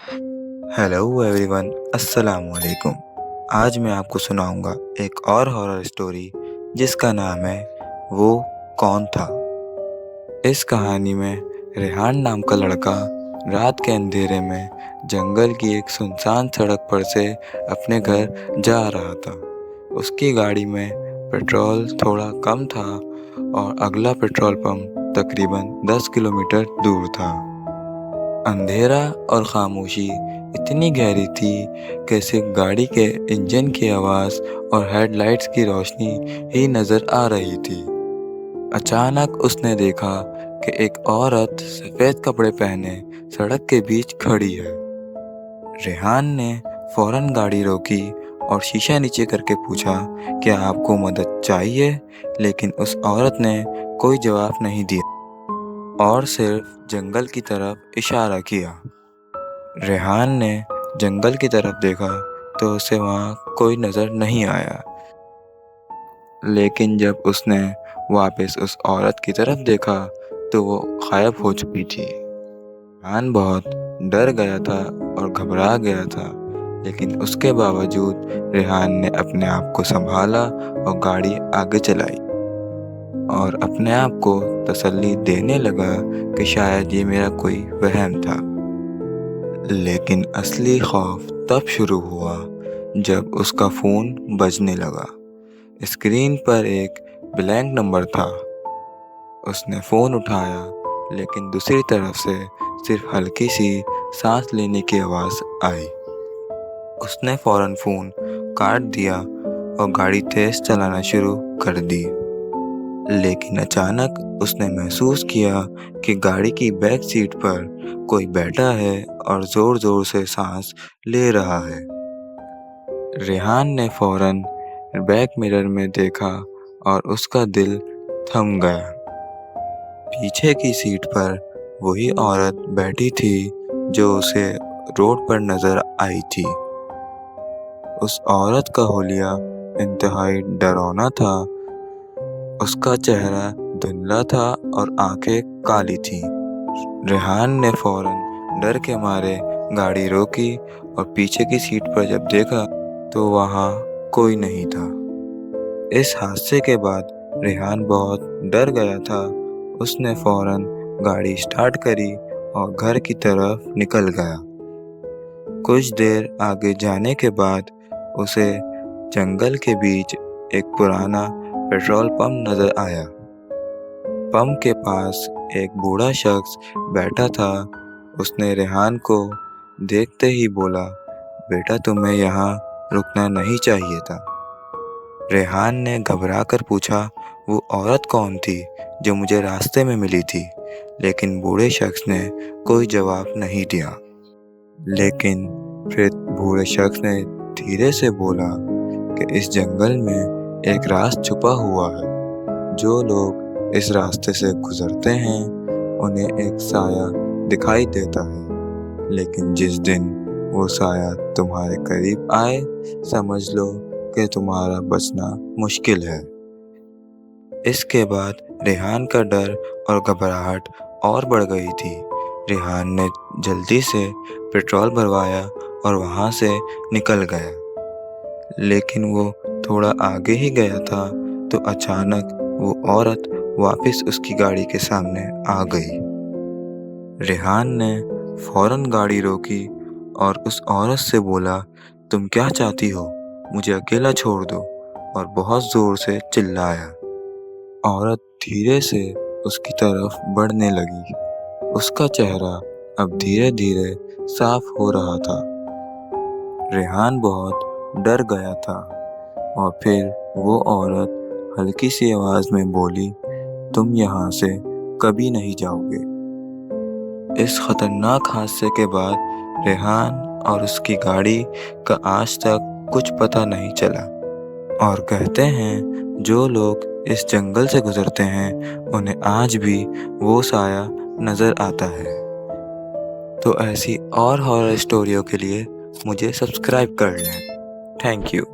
Hello everyone, अस्सलाम वालेकुम। आज मैं आपको सुनाऊंगा एक और हॉरर स्टोरी जिसका नाम है वो कौन था। इस कहानी में रेहान नाम का लड़का रात के अंधेरे में जंगल की एक सुनसान सड़क पर से अपने घर जा रहा था। उसकी गाड़ी में पेट्रोल थोड़ा कम था और अगला पेट्रोल पंप तकरीबन 10 किलोमीटर दूर था। अंधेरा और खामोशी इतनी गहरी थी कि सिर्फ गाड़ी के इंजन की आवाज़ और हेडलाइट्स की रोशनी ही नज़र आ रही थी। अचानक उसने देखा कि एक औरत सफ़ेद कपड़े पहने सड़क के बीच खड़ी है। रेहान ने फौरन गाड़ी रोकी और शीशा नीचे करके पूछा, क्या आपको मदद चाहिए? लेकिन उस औरत ने कोई जवाब नहीं दिया और सिर्फ जंगल की तरफ इशारा किया। रेहान ने जंगल की तरफ देखा तो उसे वहाँ कोई नज़र नहीं आया, लेकिन जब उसने वापस उस औरत की तरफ देखा तो वो गायब हो चुकी थी। रेहान बहुत डर गया था और घबरा गया था, लेकिन उसके बावजूद रेहान ने अपने आप को संभाला और गाड़ी आगे चलाई और अपने आप को तसल्ली देने लगा कि शायद ये मेरा कोई वहम था। लेकिन असली खौफ तब शुरू हुआ जब उसका फ़ोन बजने लगा। स्क्रीन पर एक ब्लैंक नंबर था। उसने फ़ोन उठाया, लेकिन दूसरी तरफ से सिर्फ हल्की सी सांस लेने की आवाज़ आई। उसने फ़ौरन फ़ोन काट दिया और गाड़ी तेज़ चलाना शुरू कर दी। लेकिन अचानक उसने महसूस किया कि गाड़ी की बैक सीट पर कोई बैठा है और ज़ोर-ज़ोर से सांस ले रहा है। रेहान ने फ़ौरन बैक मिरर में देखा और उसका दिल थम गया। पीछे की सीट पर वही औरत बैठी थी जो उसे रोड पर नज़र आई थी। उस औरत का हुलिया इंतहाई डरावना था। उसका चेहरा धुंधला था और आंखें काली थीं। रेहान ने फ़ौरन डर के मारे गाड़ी रोकी और पीछे की सीट पर जब देखा तो वहाँ कोई नहीं था। इस हादसे के बाद रेहान बहुत डर गया था। उसने फ़ौरन गाड़ी स्टार्ट करी और घर की तरफ निकल गया। कुछ देर आगे जाने के बाद उसे जंगल के बीच एक पुराना पेट्रोल पंप नज़र आया। पंप के पास एक बूढ़ा शख्स बैठा था। उसने रेहान को देखते ही बोला, बेटा तुम्हें यहाँ रुकना नहीं चाहिए था। रेहान ने घबराकर पूछा, वो औरत कौन थी जो मुझे रास्ते में मिली थी? लेकिन बूढ़े शख्स ने कोई जवाब नहीं दिया। लेकिन फिर बूढ़े शख्स ने धीरे से बोला कि इस जंगल में एक राज छुपा हुआ है। जो लोग इस रास्ते से गुजरते हैं उन्हें एक साया दिखाई देता है, लेकिन जिस दिन वो साया तुम्हारे करीब आए, समझ लो कि तुम्हारा बचना मुश्किल है। इसके बाद रेहान का डर और घबराहट और बढ़ गई थी। रेहान ने जल्दी से पेट्रोल भरवाया और वहाँ से निकल गया। लेकिन वो थोड़ा आगे ही गया था तो अचानक वो औरत वापस उसकी गाड़ी के सामने आ गई। रेहान ने फ़ौरन गाड़ी रोकी और उस औरत से बोला, तुम क्या चाहती हो? मुझे अकेला छोड़ दो, और बहुत ज़ोर से चिल्लाया। औरत धीरे से उसकी तरफ बढ़ने लगी। उसका चेहरा अब धीरे धीरे साफ हो रहा था। रेहान बहुत डर गया था और फिर वो औरत हल्की सी आवाज़ में बोली, तुम यहाँ से कभी नहीं जाओगे। इस खतरनाक हादसे के बाद रेहान और उसकी गाड़ी का आज तक कुछ पता नहीं चला। और कहते हैं जो लोग इस जंगल से गुजरते हैं उन्हें आज भी वो साया नज़र आता है। तो ऐसी और हॉरर स्टोरियों के लिए मुझे सब्सक्राइब कर लें। Thank you.